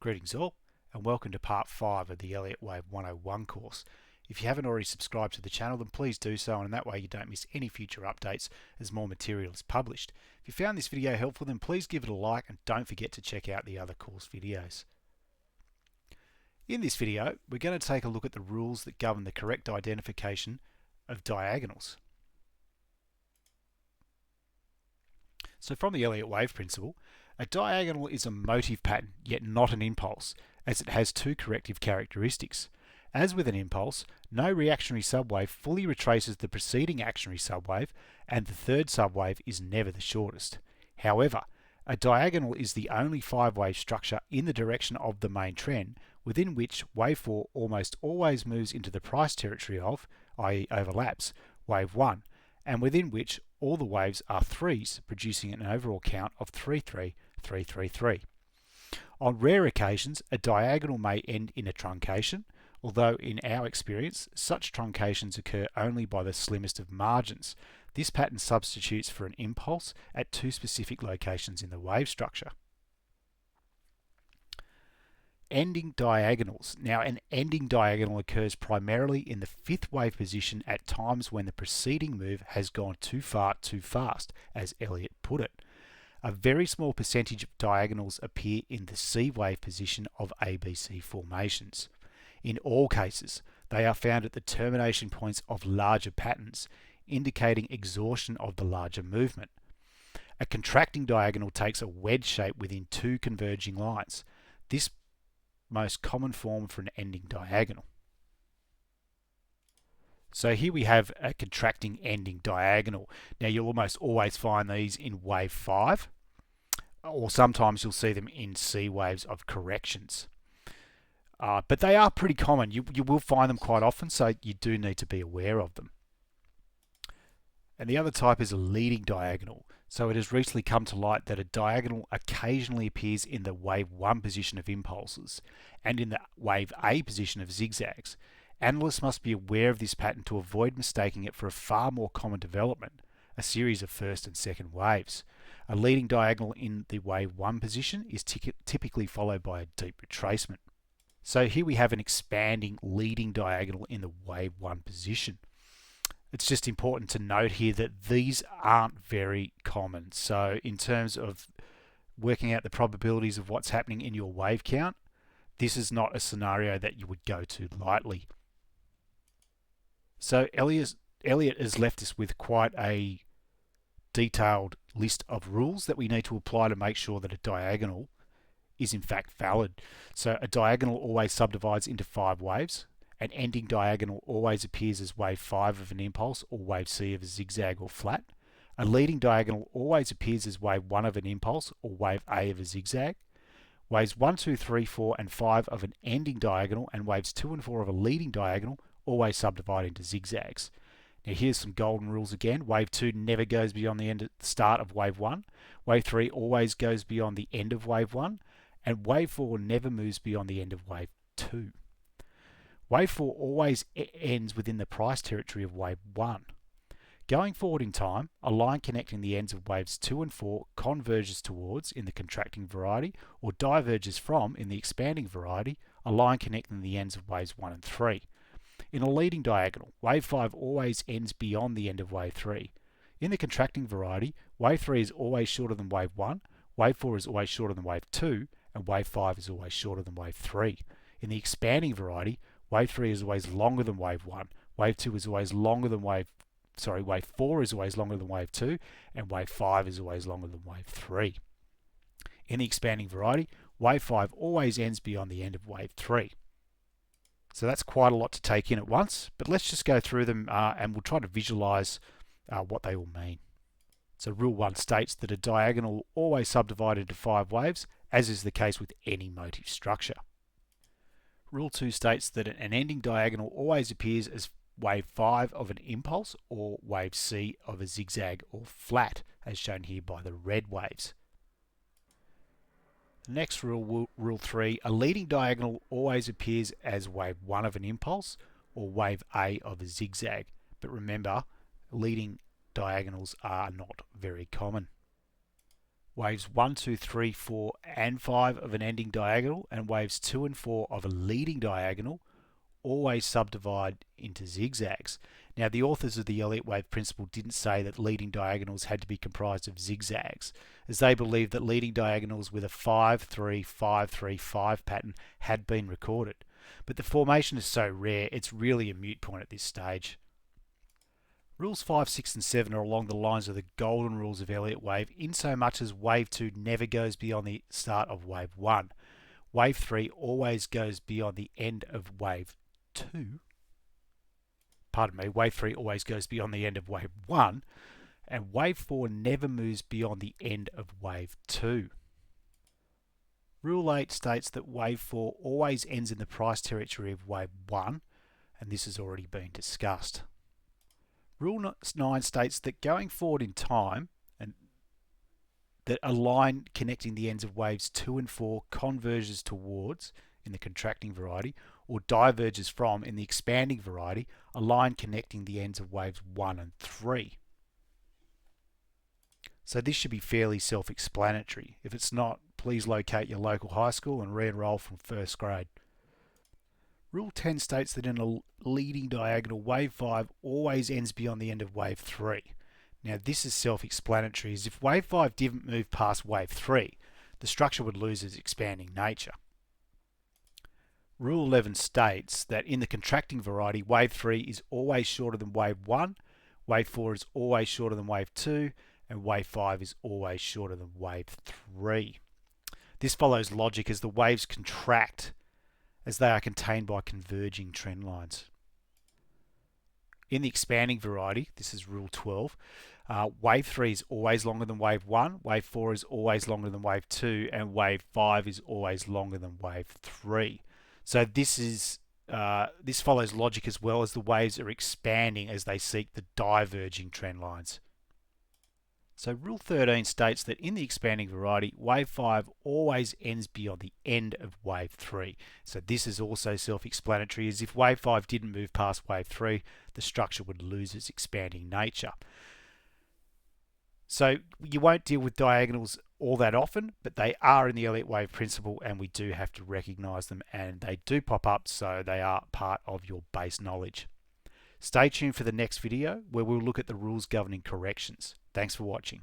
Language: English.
Greetings all, and welcome to part 5 of the Elliott Wave 101 course. If you haven't already subscribed to the channel, then please do so, and in that way you don't miss any future updates as more material is published. If you found this video helpful, then please give it a like and don't forget to check out the other course videos. In this video, we're going to take a look at the rules that govern the correct identification of diagonals. So from the Elliott wave principle, a diagonal is a motive pattern, yet not an impulse, as it has two corrective characteristics. As with an impulse, no reactionary subwave fully retraces the preceding actionary subwave, and the third subwave is never the shortest. However, a diagonal is the only five-wave structure in the direction of the main trend, within which wave 4 almost always moves into the price territory of, i.e. overlaps, wave 1, and within which all the waves are threes, producing an overall count of 3-3-3-3-3. On rare occasions, a diagonal may end in a truncation, although in our experience, such truncations occur only by the slimmest of margins. This pattern substitutes for an impulse at two specific locations in the wave structure. Ending diagonals. Now, an ending diagonal occurs primarily in the fifth wave position at times when the preceding move has gone too far too fast, as Elliott put it. A very small percentage of diagonals appear in the C wave position of ABC formations. In all cases, they are found at the termination points of larger patterns, indicating exhaustion of the larger movement. A contracting diagonal takes a wedge shape within two converging lines. This most common form for an ending diagonal. So here we have a contracting ending diagonal. Now you'll almost always find these in wave 5, or sometimes you'll see them in C waves of corrections. But they are pretty common. You will find them quite often, so you do need to be aware of them. And the other type is a leading diagonal. So it has recently come to light that a diagonal occasionally appears in the wave 1 position of impulses and in the wave A position of zigzags. Analysts must be aware of this pattern to avoid mistaking it for a far more common development, a series of first and second waves. A leading diagonal in the wave 1 position is typically followed by a deep retracement. So here we have an expanding leading diagonal in the wave 1 position. It's just important to note here that these aren't very common. So in terms of working out the probabilities of what's happening in your wave count, this is not a scenario that you would go to lightly. So Elliott has left us with quite a detailed list of rules that we need to apply to make sure that a diagonal is in fact valid. So a diagonal always subdivides into 5 waves. An ending diagonal always appears as wave 5 of an impulse or wave C of a zigzag or flat. A leading diagonal always appears as wave 1 of an impulse or wave A of a zigzag. Waves 1, 2, 3, 4 and 5 of an ending diagonal and waves 2 and 4 of a leading diagonal always subdivide into zigzags. Now here's some golden rules again. Wave 2 never goes beyond the start of wave 1. Wave 3 always goes beyond the end of wave 1. And wave 4 never moves beyond the end of wave 2. Wave 4 always ends within the price territory of wave 1. Going forward in time, a line connecting the ends of waves 2 and 4 converges towards, in the contracting variety, or diverges from, in the expanding variety, a line connecting the ends of waves 1 and 3. In a leading diagonal, wave 5 always ends beyond the end of wave 3. In the contracting variety, wave 3 is always shorter than wave 1, wave 4 is always shorter than wave 2, and wave 5 is always shorter than wave 3. In the expanding variety, wave 3 is always longer than wave 1, wave 2 is always longer than wave 4 is always longer than wave 2, and wave 5 is always longer than wave 3. In the expanding variety, wave 5 always ends beyond the end of wave 3. So that's quite a lot to take in at once, but let's just go through them and we'll try to visualize what they all mean. So rule 1 states that a diagonal will always subdivide into 5 waves, as is the case with any motive structure. Rule 2 states that an ending diagonal always appears as wave 5 of an impulse or wave C of a zigzag or flat, as shown here by the red waves. The next rule, rule 3, a leading diagonal always appears as wave 1 of an impulse or wave A of a zigzag. But remember, leading diagonals are not very common. waves 1, 2, 3, 4, and 5 of an ending diagonal, and waves 2 and 4 of a leading diagonal always subdivide into zigzags. Now, the authors of the Elliott wave principle didn't say that leading diagonals had to be comprised of zigzags, as they believed that leading diagonals with a 5, 3, 5, 3, 5 pattern had been recorded. But the formation is so rare, it's really a moot point at this stage. Rules 5, 6, and 7 are along the lines of the golden rules of Elliott wave, in so much as wave 2 never goes beyond the start of wave 1. Wave 3 always goes beyond the end of wave 2. Wave 3 always goes beyond the end of wave 1, and wave 4 never moves beyond the end of wave 2. Rule 8 states that wave 4 always ends in the price territory of wave 1, and this has already been discussed. Rule 9 states that going forward in time, and that a line connecting the ends of waves 2 and 4 converges towards, in the contracting variety, or diverges from, in the expanding variety, a line connecting the ends of waves 1 and 3. So this should be fairly self-explanatory. If it's not, please locate your local high school and re-enroll from first grade. Rule 10 states that in a leading diagonal, wave 5 always ends beyond the end of wave 3. Now this is self-explanatory, as if wave 5 didn't move past wave 3, the structure would lose its expanding nature. Rule 11 states that in the contracting variety, wave 3 is always shorter than wave 1, wave 4 is always shorter than wave 2, and wave 5 is always shorter than wave 3. This follows logic as the waves contract as they are contained by converging trend lines. In the expanding variety, this is rule 12, wave 3 is always longer than wave 1, wave 4 is always longer than wave 2, and wave 5 is always longer than wave 3. So this follows logic as well, as the waves are expanding as they seek the diverging trend lines. So rule 13 states that in the expanding variety, wave 5 always ends beyond the end of wave 3. So this is also self-explanatory, as if wave 5 didn't move past wave 3, the structure would lose its expanding nature. So you won't deal with diagonals all that often, but they are in the Elliott wave principle, and we do have to recognize them, and they do pop up, so they are part of your base knowledge. Stay tuned for the next video, where we'll look at the rules governing corrections. Thanks for watching.